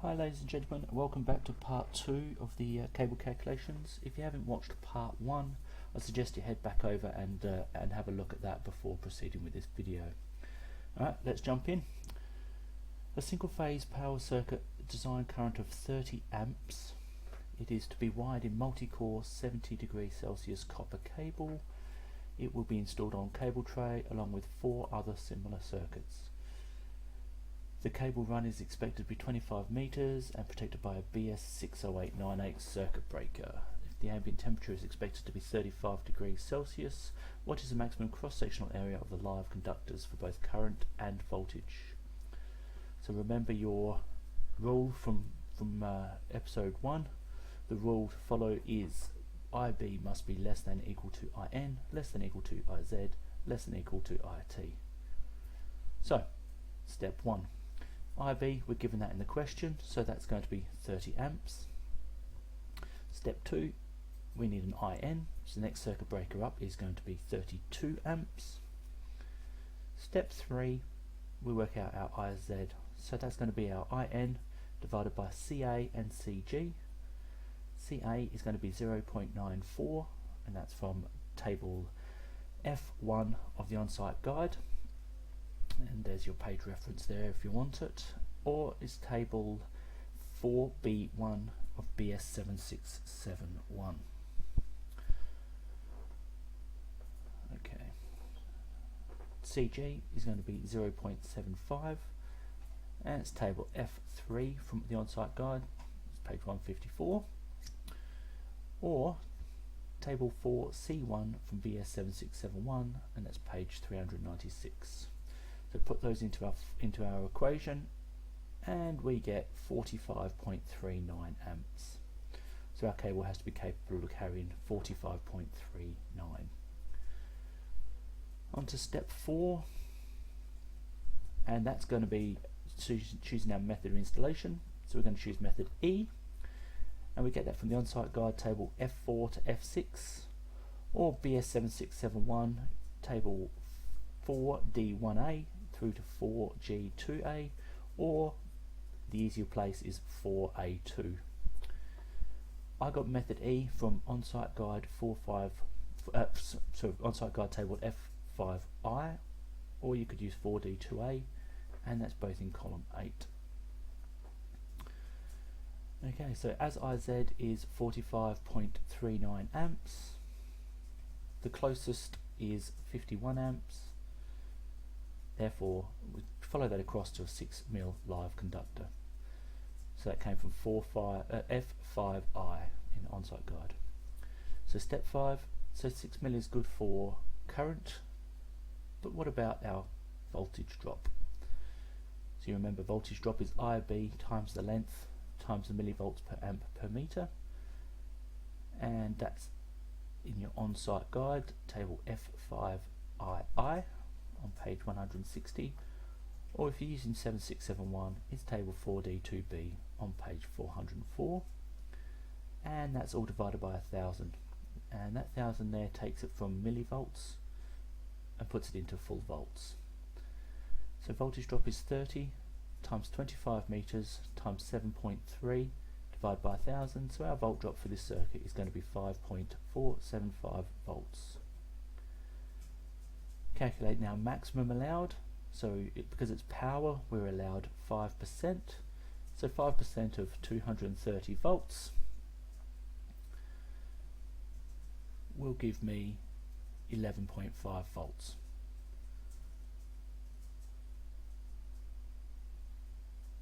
Hi ladies and gentlemen, welcome back to part 2 of the cable calculations. If you haven't watched part 1, I suggest you head back over and have a look at that before proceeding with this video. Alright, let's jump in. A single phase power circuit design current of 30 amps. It is to be wired in multi-core 70°C copper cable. It will be installed on cable tray along with 4 other similar circuits. The cable run is expected to be 25 meters and protected by a BS60898 circuit breaker. If the ambient temperature is expected to be 35°C, what is the maximum cross-sectional area of the live conductors for both current and voltage? So remember your rule from episode 1. The rule to follow is IB must be less than equal to IN, less than equal to IZ, less than equal to IT. So, step 1. IB, we're given that in the question, so that's going to be 30 amps. Step 2, we need an IN, so the next circuit breaker up is going to be 32 amps. Step 3, we work out our IZ, so that's going to be our IN divided by CA and CG. CA is going to be 0.94, and that's from table F1 of the on-site guide. And there's your page reference there if you want it, or it's table 4B1 of BS7671. Okay, CG is going to be 0.75, and it's table F3 from the on-site guide, it's page 154, or table 4C1 from BS7671, and that's page 396. So put those into our equation, and we get 45.39 amps. So our cable has to be capable of carrying 45.39. On to step 4, and that's going to be choosing our method of installation. So we're going to choose method E, and we get that from the on-site guide table F4 to F6, or BS7671 table 4D1A through to 4G2A, or the easier place is 4A2. I got method E from on-site guide on-site guide table F5I, or you could use 4D2A, and that's both in column 8. Okay, so as IZ is 45.39 amps, the closest is 51 amps. Therefore, we follow that across to a 6mm live conductor. So that came from F5I in on-site guide. So step 5, so 6mm is good for current, but what about our voltage drop? So you remember voltage drop is IB times the length times the millivolts per amp per meter, and that's in your on-site guide table F5II on page 160, or if you're using 7671, it's table 4D2B on page 404, and that's all divided by 1000, and that 1000 there takes it from millivolts and puts it into full volts. So voltage drop is 30 times 25 meters times 7.3 divided by 1000, so our volt drop for this circuit is going to be 5.475 volts. Calculating our maximum allowed, so because it's power we're allowed 5%, so 5% of 230 volts will give me 11.5 volts.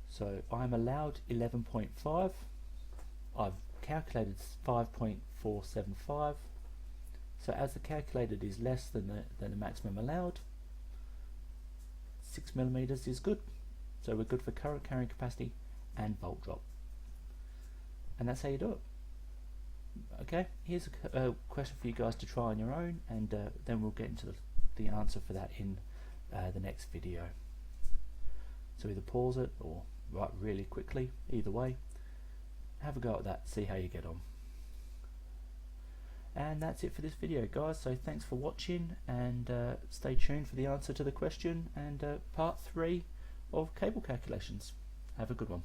So I'm allowed 11.5, I've calculated 5.475, so as the calculated is less than the maximum allowed, 6mm is good. So we're good for current carrying capacity and volt drop. And that's how you do it. Okay, here's a question for you guys to try on your own, and then we'll get into the answer for that in the next video. So either pause it or write really quickly, either way. Have a go at that, see how you get on. And that's it for this video, guys, so thanks for watching, and stay tuned for the answer to the question and part 3 of cable calculations. Have a good one.